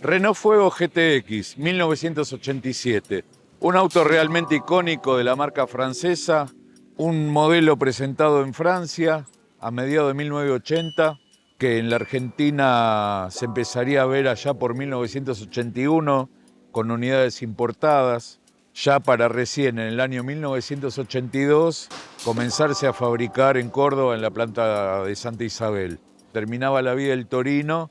Renault Fuego GTX 1987, un auto realmente icónico de la marca francesa, un modelo presentado en Francia a mediados de 1980, que en la Argentina se empezaría a ver allá por 1981 con unidades importadas, ya para recién en el año 1982 comenzarse a fabricar en Córdoba en la planta de Santa Isabel. Terminaba la vida del Torino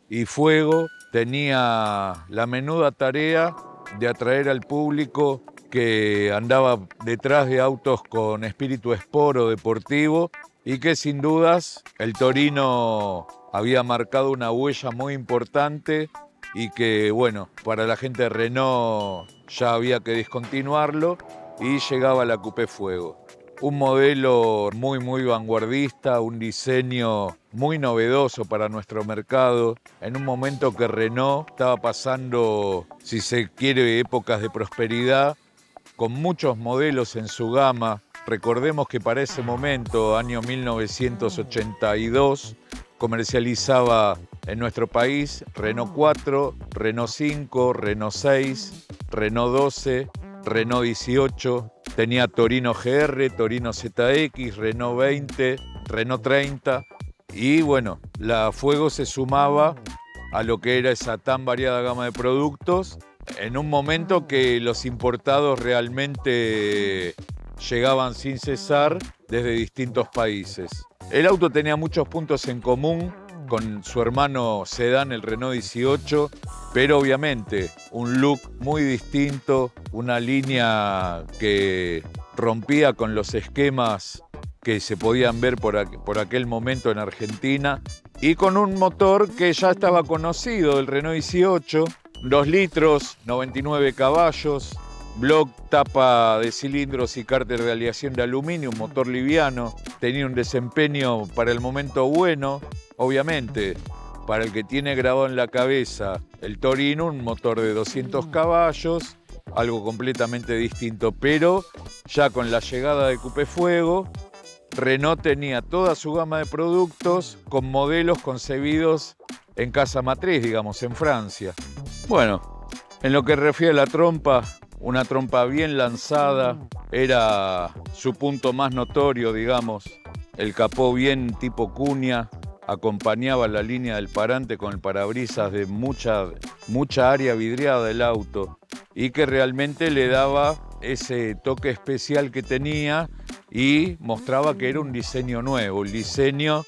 y Fuego tenía la menuda tarea de atraer al público que andaba detrás de autos con espíritu sport o deportivo y que sin dudas el Torino había marcado una huella muy importante y que, bueno, para la gente de Renault ya había que discontinuarlo y llegaba la Coupé Fuego. Un modelo muy vanguardista, un diseño muy novedoso para nuestro mercado, en un momento que Renault estaba pasando, si se quiere, épocas de prosperidad, con muchos modelos en su gama. Recordemos que para ese momento, año 1982, comercializaba en nuestro país Renault 4, Renault 5, Renault 6, Renault 12, Renault 18, tenía Torino GR, Torino ZX, Renault 20, Renault 30 y bueno, la Fuego se sumaba a lo que era esa tan variada gama de productos en un momento que los importados realmente llegaban sin cesar desde distintos países. El auto tenía muchos puntos en común con su hermano sedán, el Renault 18, pero obviamente un look muy distinto, una línea que rompía con los esquemas que se podían ver por aquel momento en Argentina y con un motor que ya estaba conocido, el Renault 18, 2 litros, 99 caballos, block, tapa de cilindros y cárter de aleación de aluminio, un motor liviano, tenía un desempeño para el momento bueno, obviamente, para el que tiene grabado en la cabeza el Torino, un motor de 200 caballos, algo completamente distinto, pero ya con la llegada de Coupé Fuego, Renault tenía toda su gama de productos con modelos concebidos en casa matriz, digamos, en Francia. Bueno, en lo que refiere a la trompa, una trompa bien lanzada, era su punto más notorio, digamos. El capó bien tipo cuña, acompañaba la línea del parante con el parabrisas de mucha área vidriada del auto y que realmente le daba ese toque especial que tenía y mostraba que era un diseño nuevo, un diseño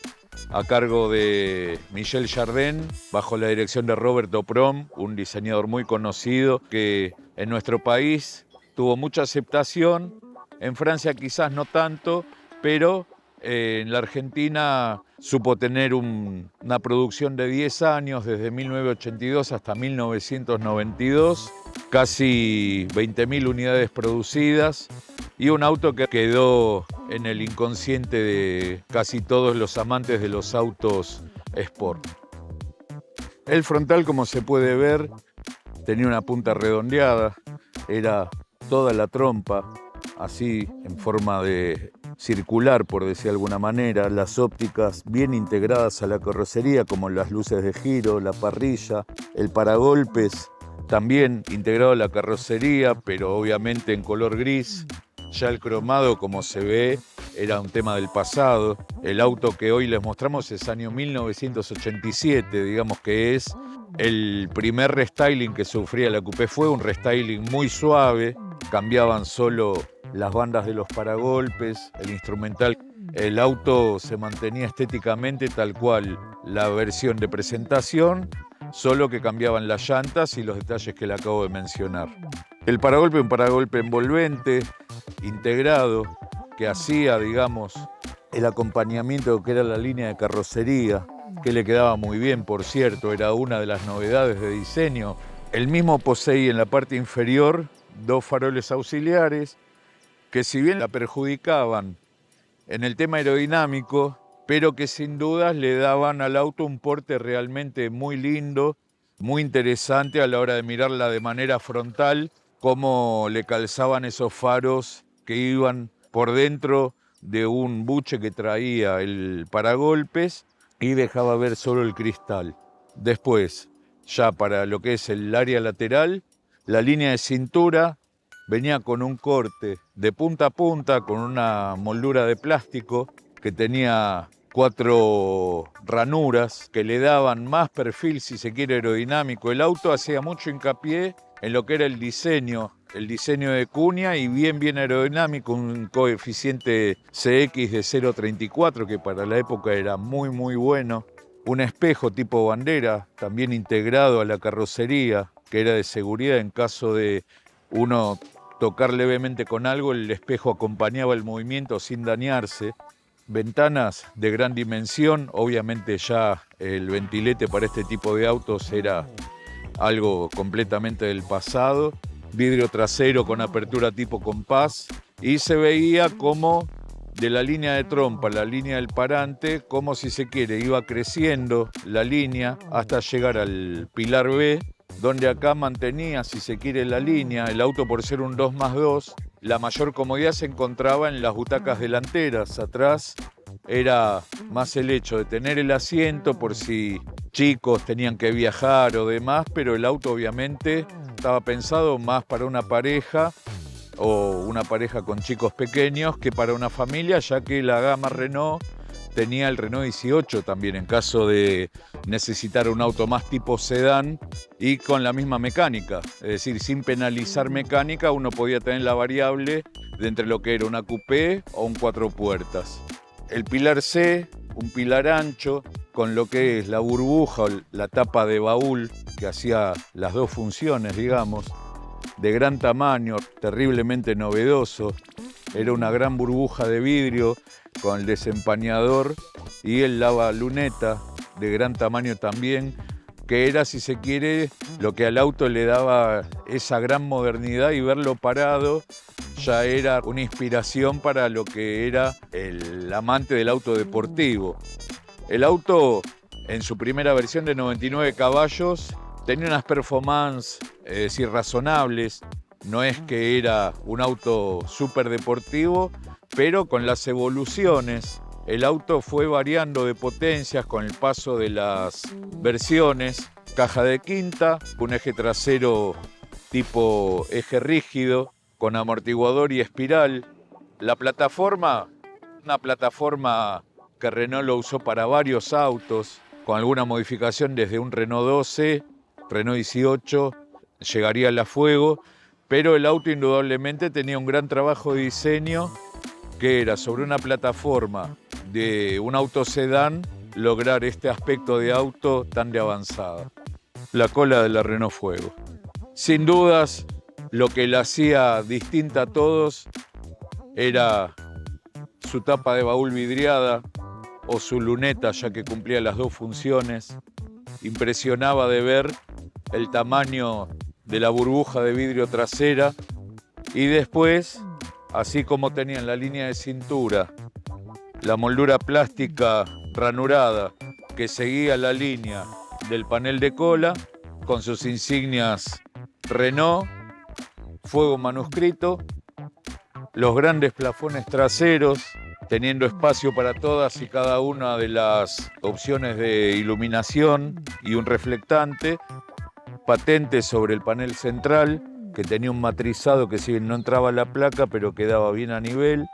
a cargo de Michel Jardin, bajo la dirección de Roberto Prom, un diseñador muy conocido que en nuestro país tuvo mucha aceptación, en Francia quizás no tanto, pero en la Argentina supo tener una producción de 10 años, desde 1982 hasta 1992, casi 20.000 unidades producidas y un auto que quedó en el inconsciente de casi todos los amantes de los autos sport. El frontal, como se puede ver, tenía una punta redondeada, era toda la trompa, así en forma de circular, por decir de alguna manera, las ópticas bien integradas a la carrocería, como las luces de giro, la parrilla, el paragolpes, también integrado a la carrocería, pero obviamente en color gris. Ya el cromado, como se ve, era un tema del pasado. El auto que hoy les mostramos es año 1987, digamos que es el primer restyling que sufría la Coupé Fuego, un restyling muy suave, cambiaban solo las bandas de los paragolpes, el instrumental. El auto se mantenía estéticamente tal cual la versión de presentación, solo que cambiaban las llantas y los detalles que le acabo de mencionar. El paragolpe, un paragolpe envolvente, integrado, que hacía, digamos, el acompañamiento de lo que era la línea de carrocería, que le quedaba muy bien, por cierto, era una de las novedades de diseño. El mismo poseía en la parte inferior 2 faroles auxiliares, que si bien la perjudicaban en el tema aerodinámico, pero que sin dudas le daban al auto un porte realmente muy lindo, muy interesante a la hora de mirarla de manera frontal, cómo le calzaban esos faros que iban por dentro de un buche que traía el paragolpes y dejaba ver solo el cristal. Después, ya para lo que es el área lateral. La línea de cintura venía con un corte de punta a punta, con una moldura de plástico que tenía 4 ranuras que le daban más perfil, si se quiere, aerodinámico. El auto hacía mucho hincapié en lo que era el diseño de cuña y bien aerodinámico, un coeficiente CX de 0,34 que para la época era muy bueno. Un espejo tipo bandera, también integrado a la carrocería, que era de seguridad en caso de uno tocar levemente con algo, el espejo acompañaba el movimiento sin dañarse. Ventanas de gran dimensión, obviamente ya el ventilete para este tipo de autos era algo completamente del pasado. Vidrio trasero con apertura tipo compás y se veía como de la línea de trompa, la línea del parante, como si se quiere, iba creciendo la línea hasta llegar al pilar B, donde acá mantenía, si se quiere, la línea. El auto, por ser un 2+2, la mayor comodidad se encontraba en las butacas delanteras. Atrás era más el hecho de tener el asiento por si chicos tenían que viajar o demás, pero el auto obviamente estaba pensado más para una pareja o una pareja con chicos pequeños que para una familia, ya que la gama Renault tenía el Renault 18 también en caso de necesitar un auto más tipo sedán y con la misma mecánica. Es decir, sin penalizar mecánica, uno podía tener la variable de entre lo que era una coupé o un 4 puertas. El pilar C, un pilar ancho, con lo que es la burbuja o la tapa de baúl, que hacía las dos funciones, digamos, de gran tamaño, terriblemente novedoso. Era una gran burbuja de vidrio con el desempañador y el lavaluneta de gran tamaño también, que era, si se quiere, lo que al auto le daba esa gran modernidad, y verlo parado ya era una inspiración para lo que era el amante del auto deportivo. El auto, en su primera versión de 99 caballos, tenía unas performances, es decir, razonables. No es que era un auto súper deportivo, pero con las evoluciones el auto fue variando de potencias con el paso de las versiones. Caja de quinta, un eje trasero tipo eje rígido, con amortiguador y espiral. La plataforma, una plataforma que Renault lo usó para varios autos, con alguna modificación desde un Renault 12, Renault 18, llegaría a la Fuego, pero el auto indudablemente tenía un gran trabajo de diseño, que era sobre una plataforma de un auto sedán lograr este aspecto de auto tan de avanzada. La cola de la Renault Fuego. Sin dudas, lo que la hacía distinta a todos era su tapa de baúl vidriada o su luneta, ya que cumplía las dos funciones. Impresionaba de ver el tamaño de la burbuja de vidrio trasera, y después, así como tenía en la línea de cintura la moldura plástica ranurada que seguía la línea del panel de cola con sus insignias Renault, Fuego manuscrito, los grandes plafones traseros teniendo espacio para todas y cada una de las opciones de iluminación y un reflectante, patente sobre el panel central que tenía un matrizado que, si bien no entraba la placa, pero quedaba bien a nivel.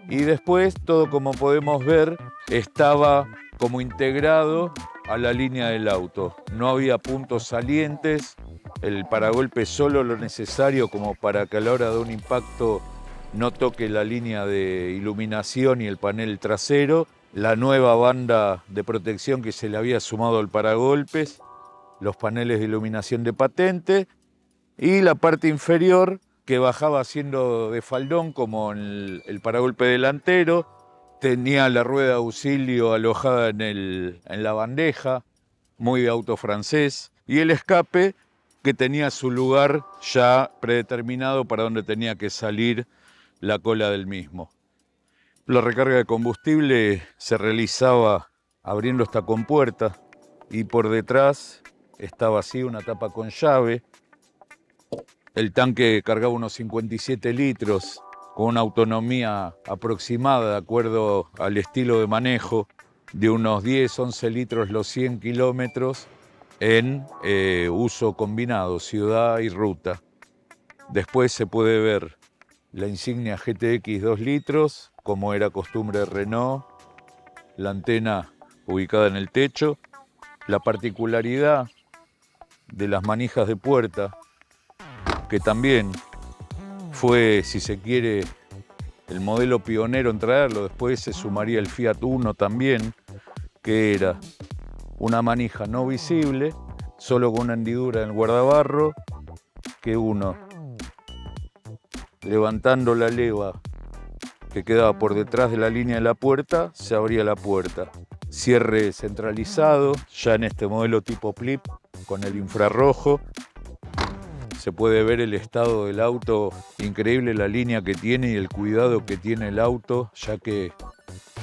Y después todo, como podemos ver, estaba como integrado a la línea del auto. No había puntos salientes, el paragolpe solo lo necesario como para que a la hora de un impacto no toque la línea de iluminación y el panel trasero, la nueva banda de protección que se le había sumado al paragolpes, los paneles de iluminación de patente y la parte inferior que bajaba siendo de faldón como en el paragolpe delantero. Tenía la rueda de auxilio alojada en la bandeja, muy de auto francés, y el escape que tenía su lugar ya predeterminado para donde tenía que salir la cola del mismo. La recarga de combustible se realizaba abriendo esta compuerta y por detrás estaba así una tapa con llave. El tanque cargaba unos 57 litros con una autonomía aproximada de acuerdo al estilo de manejo de unos 10-11 litros los 100 kilómetros en uso combinado, ciudad y ruta. Después se puede ver la insignia GTX 2 litros, como era costumbre de Renault, la antena ubicada en el techo, la particularidad de las manijas de puerta, que también fue, si se quiere, el modelo pionero en traerlo. Después se sumaría el Fiat Uno también, que era una manija no visible, solo con una hendidura en el guardabarro, que uno, levantando la leva que quedaba por detrás de la línea de la puerta, se abría la puerta. Cierre centralizado, ya en este modelo tipo Plip, con el infrarrojo. Se puede ver el estado del auto, increíble la línea que tiene y el cuidado que tiene el auto, ya que,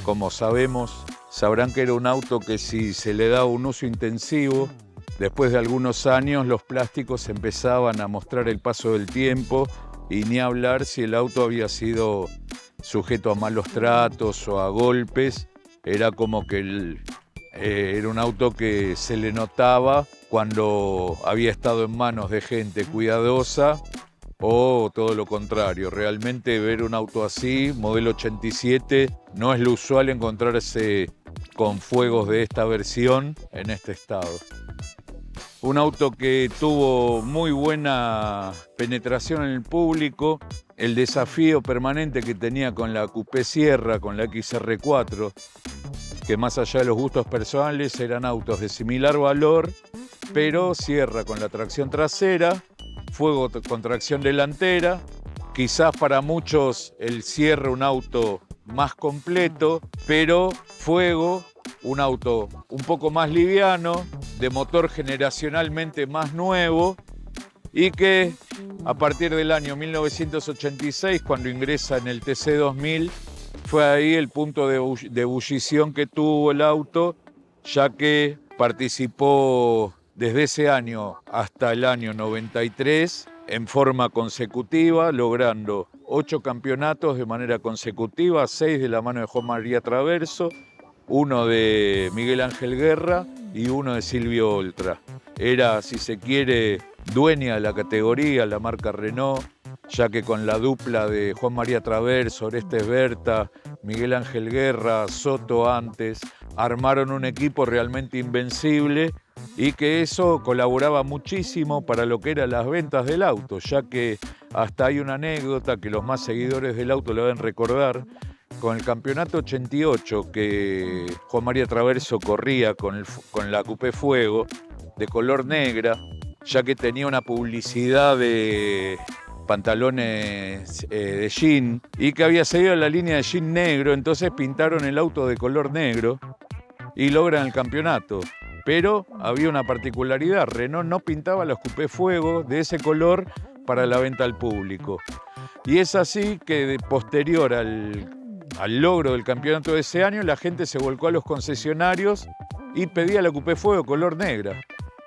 como sabrán que era un auto que si se le daba un uso intensivo, después de algunos años los plásticos empezaban a mostrar el paso del tiempo, y ni hablar si el auto había sido sujeto a malos tratos o a golpes. Era como que era un auto que se le notaba cuando había estado en manos de gente cuidadosa o todo lo contrario. Realmente ver un auto así, modelo 87, no es lo usual encontrarse con fuegos de esta versión en este estado. Un auto que tuvo muy buena penetración en el público, el desafío permanente que tenía con la Coupé Sierra, con la XR4, que más allá de los gustos personales eran autos de similar valor, pero Sierra con la tracción trasera, Fuego con tracción delantera, quizás para muchos el Sierra un auto más completo, pero Fuego un auto un poco más liviano, de motor generacionalmente más nuevo, y que a partir del año 1986, cuando ingresa en el TC2000, fue ahí el punto de ebullición que tuvo el auto, ya que participó desde ese año hasta el año 93 en forma consecutiva, logrando 8 campeonatos de manera consecutiva, 6 de la mano de Juan María Traverso, 1 de Miguel Ángel Guerra y 1 de Silvio Oltra. Era, si se quiere, dueña de la categoría, la marca Renault, ya que con la dupla de Juan María Traverso, Orestes Berta, Miguel Ángel Guerra, Soto antes, armaron un equipo realmente invencible, y que eso colaboraba muchísimo para lo que eran las ventas del auto, ya que hasta hay una anécdota que los más seguidores del auto le deben recordar. Con el campeonato 88 que Juan María Traverso corría con la Coupé Fuego de color negra, ya que tenía una publicidad de pantalones de jean y que había seguido la línea de jean negro, entonces pintaron el auto de color negro y logran el campeonato. Pero había una particularidad, Renault no pintaba los Coupé Fuego de ese color para la venta al público. Y es así que posterior al logro del campeonato de ese año, la gente se volcó a los concesionarios y pedía la Coupé Fuego color negra.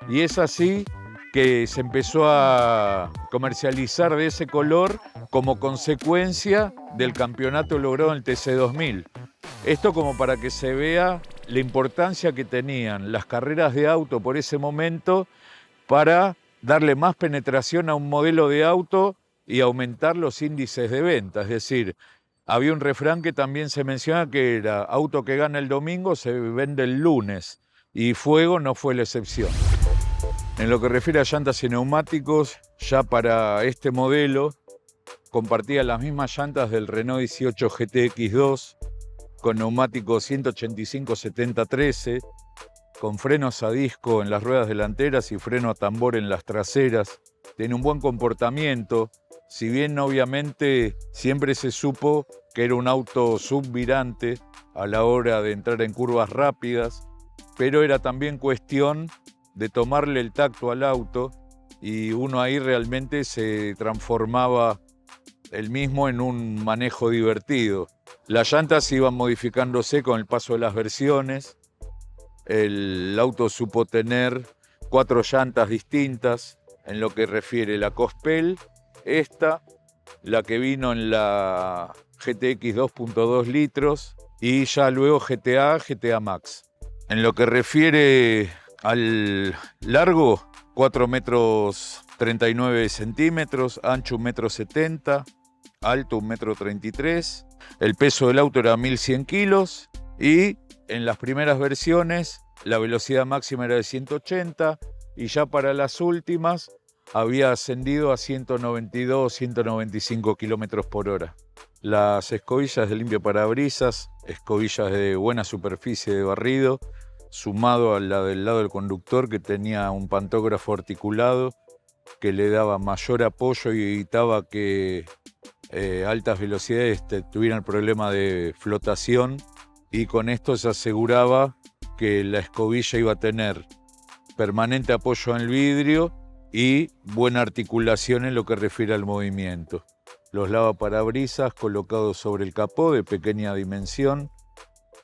Y es así que se empezó a comercializar de ese color como consecuencia del campeonato logrado en el TC2000. Esto como para que se vea la importancia que tenían las carreras de auto por ese momento para darle más penetración a un modelo de auto y aumentar los índices de venta. Es decir, había un refrán que también se menciona que era: auto que gana el domingo se vende el lunes, y Fuego no fue la excepción. En lo que refiere a llantas y neumáticos, ya para este modelo compartía las mismas llantas del Renault 18 GTX2, con neumáticos 185/70/13, con frenos a disco en las ruedas delanteras y freno a tambor en las traseras. Tiene un buen comportamiento, si bien obviamente siempre se supo que era un auto subvirante a la hora de entrar en curvas rápidas, pero era también cuestión de tomarle el tacto al auto, y uno ahí realmente se transformaba el mismo en un manejo divertido. Las llantas iban modificándose con el paso de las versiones. El auto supo tener 4 llantas distintas en lo que refiere la Cospel, esta, la que vino en la GTX 2.2 litros y ya luego GTA Max. En lo que refiere Al largo, 4 metros 39 centímetros, ancho 1,70 m, alto 1,33 m. El peso del auto era 1.100 kilos y en las primeras versiones la velocidad máxima era de 180 y ya para las últimas había ascendido a 192, 195 kilómetros por hora. Las escobillas de limpiaparabrisas, escobillas de buena superficie de barrido, sumado a la del lado del conductor que tenía un pantógrafo articulado que le daba mayor apoyo y evitaba que altas velocidades tuvieran problema de flotación, y con esto se aseguraba que la escobilla iba a tener permanente apoyo en el vidrio y buena articulación en lo que refiere al movimiento. Los lavaparabrisas colocados sobre el capó de pequeña dimensión,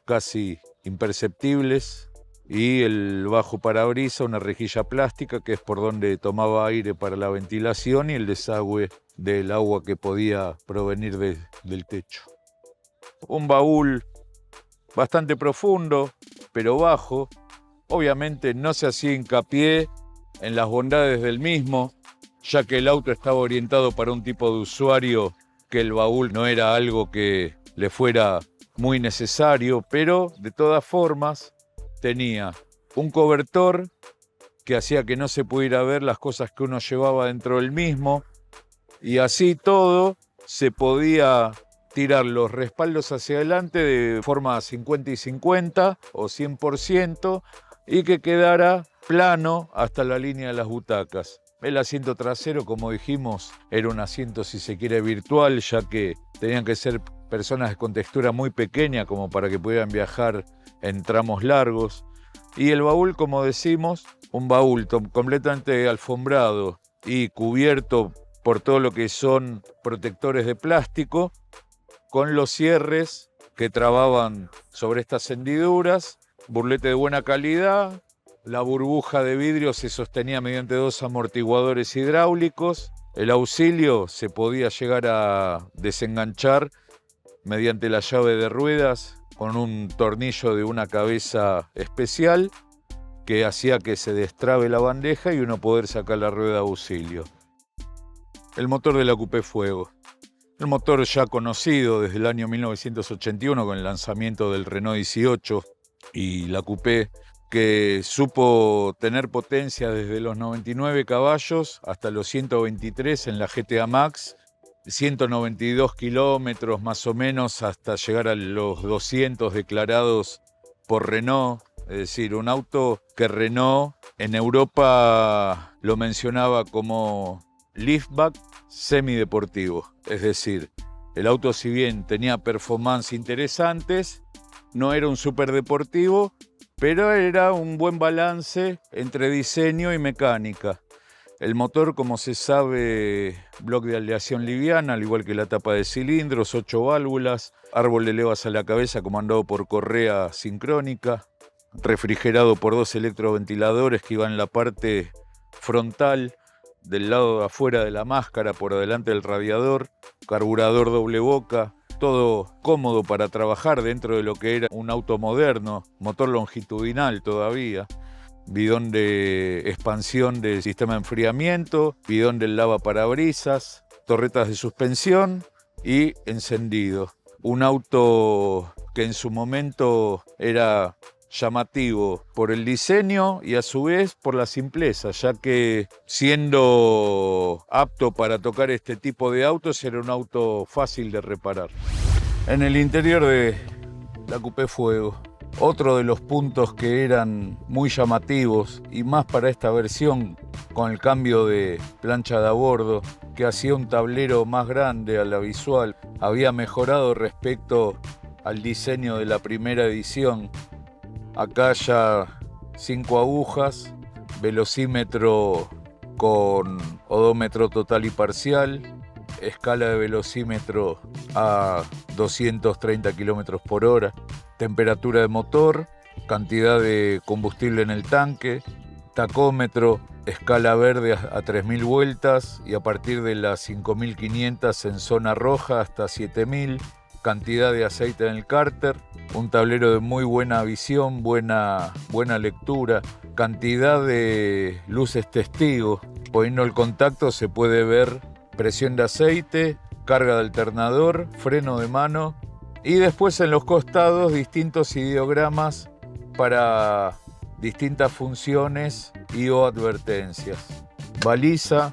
casi imperceptibles, y el bajo parabrisas, una rejilla plástica que es por donde tomaba aire para la ventilación y el desagüe del agua que podía provenir del techo. Un baúl bastante profundo, pero bajo. Obviamente no se hacía hincapié en las bondades del mismo, ya que el auto estaba orientado para un tipo de usuario que el baúl no era algo que le fuera muy necesario, pero de todas formas tenía un cobertor que hacía que no se pudiera ver las cosas que uno llevaba dentro del mismo, y así todo se podía tirar los respaldos hacia adelante de forma 50 y 50 o 100% y que quedara plano hasta la línea de las butacas. El asiento trasero, como dijimos, era un asiento, si se quiere, virtual, ya que tenían que ser personas con textura muy pequeña como para que pudieran viajar en tramos largos. Y el baúl, como decimos, un baúl completamente alfombrado y cubierto por todo lo que son protectores de plástico, con los cierres que trababan sobre estas hendiduras, burlete de buena calidad. La burbuja de vidrio se sostenía mediante 2 amortiguadores hidráulicos. El auxilio se podía llegar a desenganchar mediante la llave de ruedas con un tornillo de una cabeza especial que hacía que se destrabe la bandeja y uno poder sacar la rueda de auxilio. El motor de la Coupé Fuego. El motor ya conocido desde el año 1981 con el lanzamiento del Renault 18 y la Coupé, que supo tener potencia desde los 99 caballos hasta los 123 en la GTA Max, 192 kilómetros más o menos hasta llegar a los 200 declarados por Renault. Es decir, un auto que Renault en Europa lo mencionaba como liftback semideportivo. Es decir, el auto, si bien tenía performance interesantes, no era un superdeportivo, pero era un buen balance entre diseño y mecánica. El motor, como se sabe, bloque de aleación liviana, al igual que la tapa de cilindros, 8 válvulas, árbol de levas a la cabeza comandado por correa sincrónica, refrigerado por 2 electroventiladores que iban en la parte frontal, del lado de afuera de la máscara, por delante del radiador, carburador doble boca, todo cómodo para trabajar dentro de lo que era un auto moderno, motor longitudinal todavía, bidón de expansión del sistema de enfriamiento, bidón del lavaparabrisas, torretas de suspensión y encendido. Un auto que en su momento era llamativo por el diseño y a su vez por la simpleza, ya que siendo apto para tocar este tipo de autos era un auto fácil de reparar. En el interior de la Coupé Fuego, otro de los puntos que eran muy llamativos y más para esta versión con el cambio de plancha de a bordo, que hacía un tablero más grande a la visual, había mejorado respecto al diseño de la primera edición. Acá ya 5 agujas, velocímetro con odómetro total y parcial, escala de velocímetro a 230 km por hora, temperatura de motor, cantidad de combustible en el tanque, tacómetro, escala verde a 3.000 vueltas y a partir de las 5.500 en zona roja hasta 7.000, cantidad de aceite en el cárter, un tablero de muy buena visión, buena lectura, cantidad de luces testigo. Poniendo el contacto se puede ver presión de aceite, carga de alternador, freno de mano y después en los costados distintos ideogramas para distintas funciones y o advertencias. Baliza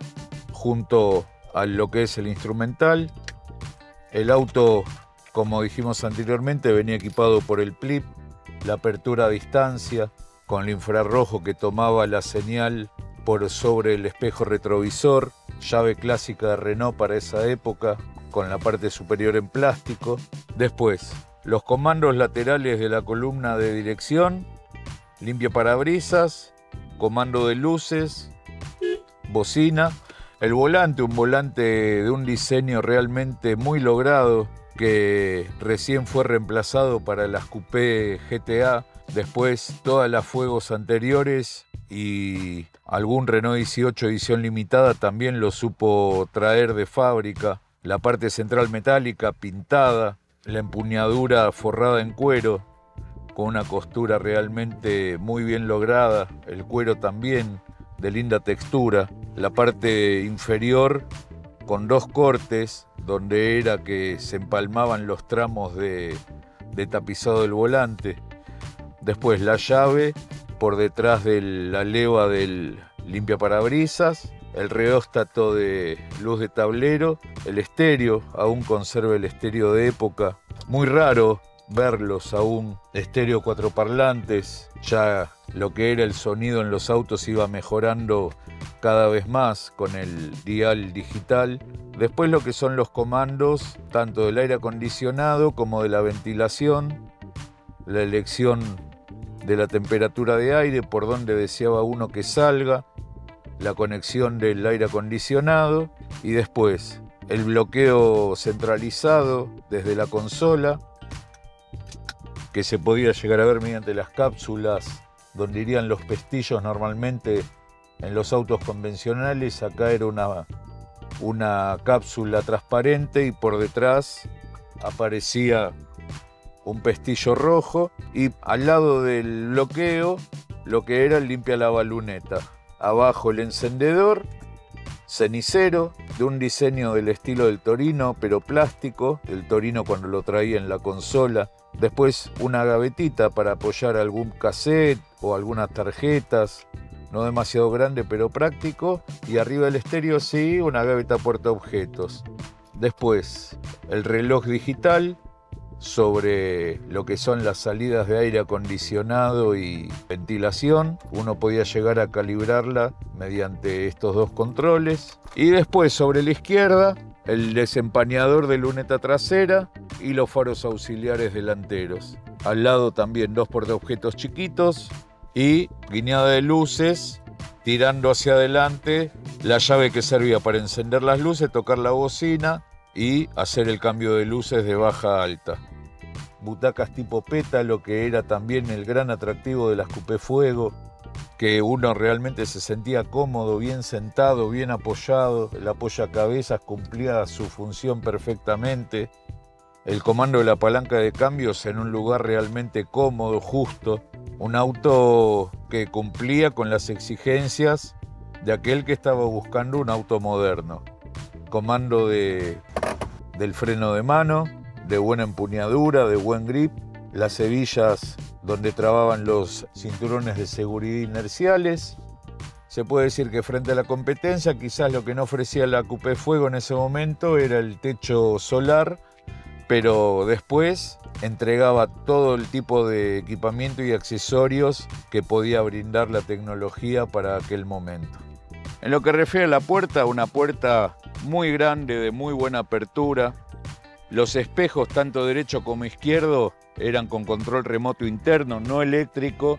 junto a lo que es el instrumental. El auto, como dijimos anteriormente, venía equipado por el PLIP, la apertura a distancia con el infrarrojo que tomaba la señal por sobre el espejo retrovisor, llave clásica de Renault para esa época, con la parte superior en plástico. Después, los comandos laterales de la columna de dirección, limpia parabrisas, comando de luces, bocina. El volante, un volante de un diseño realmente muy logrado, que recién fue reemplazado para las Coupé GTA. Después todas las Fuegos anteriores y algún Renault 18 edición limitada también lo supo traer de fábrica. La parte central metálica pintada, la empuñadura forrada en cuero, con una costura realmente muy bien lograda, el cuero también de linda textura, la parte inferior con 2 cortes, donde era que se empalmaban los tramos de tapizado del volante. Después la llave por detrás de la leva del limpiaparabrisas, el reóstato de luz de tablero, el estéreo, aún conserva el estéreo de época, muy raro verlos aún, estéreo 4 parlantes, ya lo que era el sonido en los autos iba mejorando cada vez más con el dial digital. Después lo que son los comandos, tanto del aire acondicionado como de la ventilación, la elección de la temperatura de aire, por donde deseaba uno que salga, la conexión del aire acondicionado y después el bloqueo centralizado desde la consola, que se podía llegar a ver mediante las cápsulas donde irían los pestillos normalmente en los autos convencionales. Acá era una cápsula transparente y por detrás aparecía un pestillo rojo y al lado del bloqueo lo que era el limpia la baluneta. Abajo el encendedor, cenicero, de un diseño del estilo del Torino, pero plástico, el Torino cuando lo traía en la consola. Después una gavetita para apoyar algún cassette o algunas tarjetas, no demasiado grande pero práctico. Y arriba del estéreo sí, una gaveta portaobjetos. Después el reloj digital sobre lo que son las salidas de aire acondicionado y ventilación. Uno podía llegar a calibrarla mediante estos 2 controles. Y después sobre la izquierda el desempañador de luneta trasera y los faros auxiliares delanteros. Al lado también 2 portaobjetos chiquitos y guiñada de luces, tirando hacia adelante la llave que servía para encender las luces, tocar la bocina y hacer el cambio de luces de baja a alta. Butacas tipo pétalo, que era también el gran atractivo de las Coupé Fuego, que uno realmente se sentía cómodo, bien sentado, bien apoyado. El apoyacabezas cumplía su función perfectamente. El comando de la palanca de cambios en un lugar realmente cómodo, justo. Un auto que cumplía con las exigencias de aquel que estaba buscando un auto moderno. Comando del freno de mano, de buena empuñadura, de buen grip, las hebillas donde trababan los cinturones de seguridad inerciales. Se puede decir que frente a la competencia, quizás lo que no ofrecía la Coupé Fuego en ese momento era el techo solar, pero después entregaba todo el tipo de equipamiento y accesorios que podía brindar la tecnología para aquel momento. En lo que refiere a la puerta, una puerta muy grande, de muy buena apertura. Los espejos, tanto derecho como izquierdo, eran con control remoto interno, no eléctrico,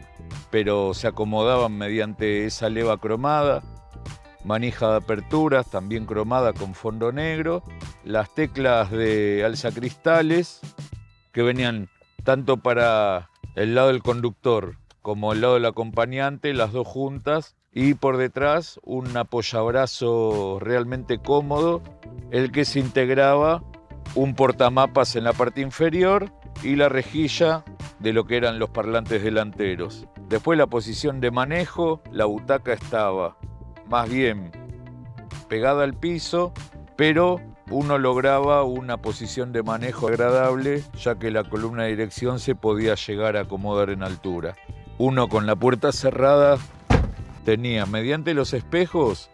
pero se acomodaban mediante esa leva cromada. Manija de aperturas, también cromada con fondo negro. Las teclas de alzacristales, que venían tanto para el lado del conductor como el lado del acompañante, las 2 juntas. Y por detrás un apoyabrazo realmente cómodo, el que se integraba un portamapas en la parte inferior y la rejilla de lo que eran los parlantes delanteros. Después la posición de manejo, la butaca estaba más bien pegada al piso, pero uno lograba una posición de manejo agradable, ya que la columna de dirección se podía llegar a acomodar en altura. Uno con la puerta cerrada tenía, mediante los espejos,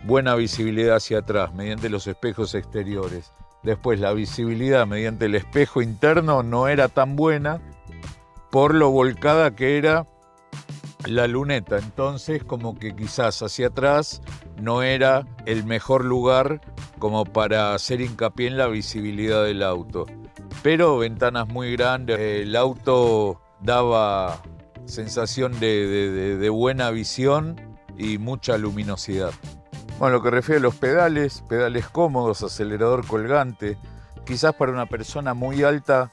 buena visibilidad hacia atrás, mediante los espejos exteriores. Después la visibilidad mediante el espejo interno no era tan buena por lo volcada que era la luneta. Entonces, como que quizás hacia atrás no era el mejor lugar como para hacer hincapié en la visibilidad del auto. Pero ventanas muy grandes, el auto daba sensación de buena visión y mucha luminosidad. Bueno, lo que refiere a los pedales cómodos, acelerador colgante. Quizás para una persona muy alta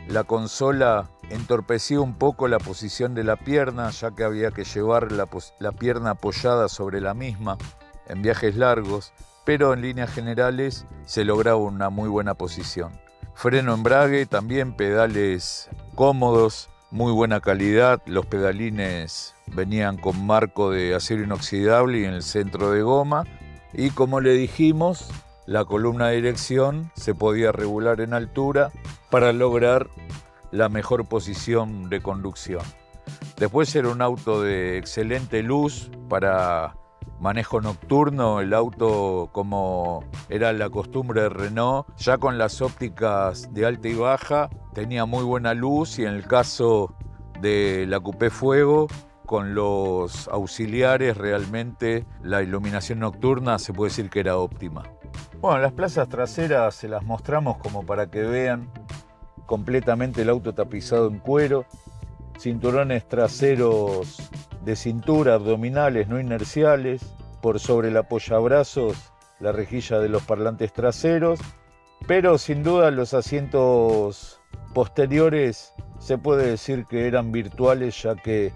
la consola entorpecía un poco la posición de la pierna, ya que había que llevar la pierna apoyada sobre la misma en viajes largos, pero en líneas generales se lograba una muy buena posición. Freno embrague, también pedales cómodos, muy buena calidad. Los pedalines venían con marco de acero inoxidable y en el centro de goma. Y como le dijimos, la columna de dirección se podía regular en altura para lograr la mejor posición de conducción. Después era un auto de excelente luz para manejo nocturno. El auto, como era la costumbre de Renault, ya con las ópticas de alta y baja, tenía muy buena luz, y en el caso de la Coupé Fuego, con los auxiliares, realmente la iluminación nocturna se puede decir que era óptima. Bueno, las plazas traseras se las mostramos como para que vean completamente el auto tapizado en cuero, cinturones traseros de cintura, abdominales no inerciales, por sobre el apoyabrazos la rejilla de los parlantes traseros, pero sin duda los asientos posteriores se puede decir que eran virtuales, ya que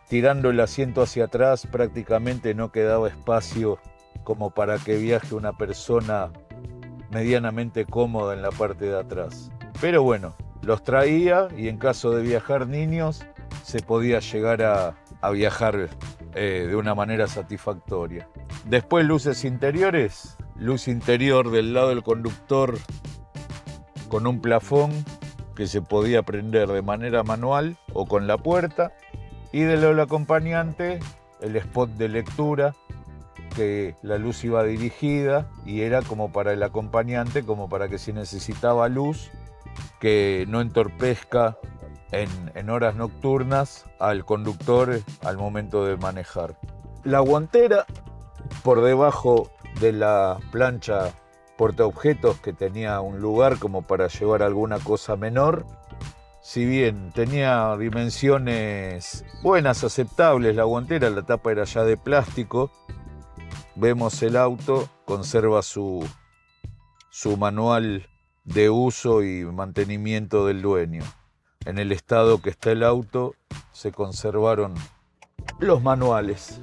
tirando el asiento hacia atrás prácticamente no quedaba espacio como para que viaje una persona medianamente cómoda en la parte de atrás. Pero bueno, los traía, y en caso de viajar niños se podía llegar a viajar de una manera satisfactoria. Después luces interiores, luz interior del lado del conductor con un plafón que se podía prender de manera manual o con la puerta, y del lado del acompañante el spot de lectura, que la luz iba dirigida y era como para el acompañante, como para que si necesitaba luz, que no entorpezca en horas nocturnas al conductor al momento de manejar. La guantera por debajo de la plancha portaobjetos, que tenía un lugar como para llevar alguna cosa menor. Si bien tenía dimensiones buenas, aceptables, la guantera, la tapa era ya de plástico. Vemos el auto, conserva su manual de uso y mantenimiento del dueño. En el estado que está el auto se conservaron los manuales.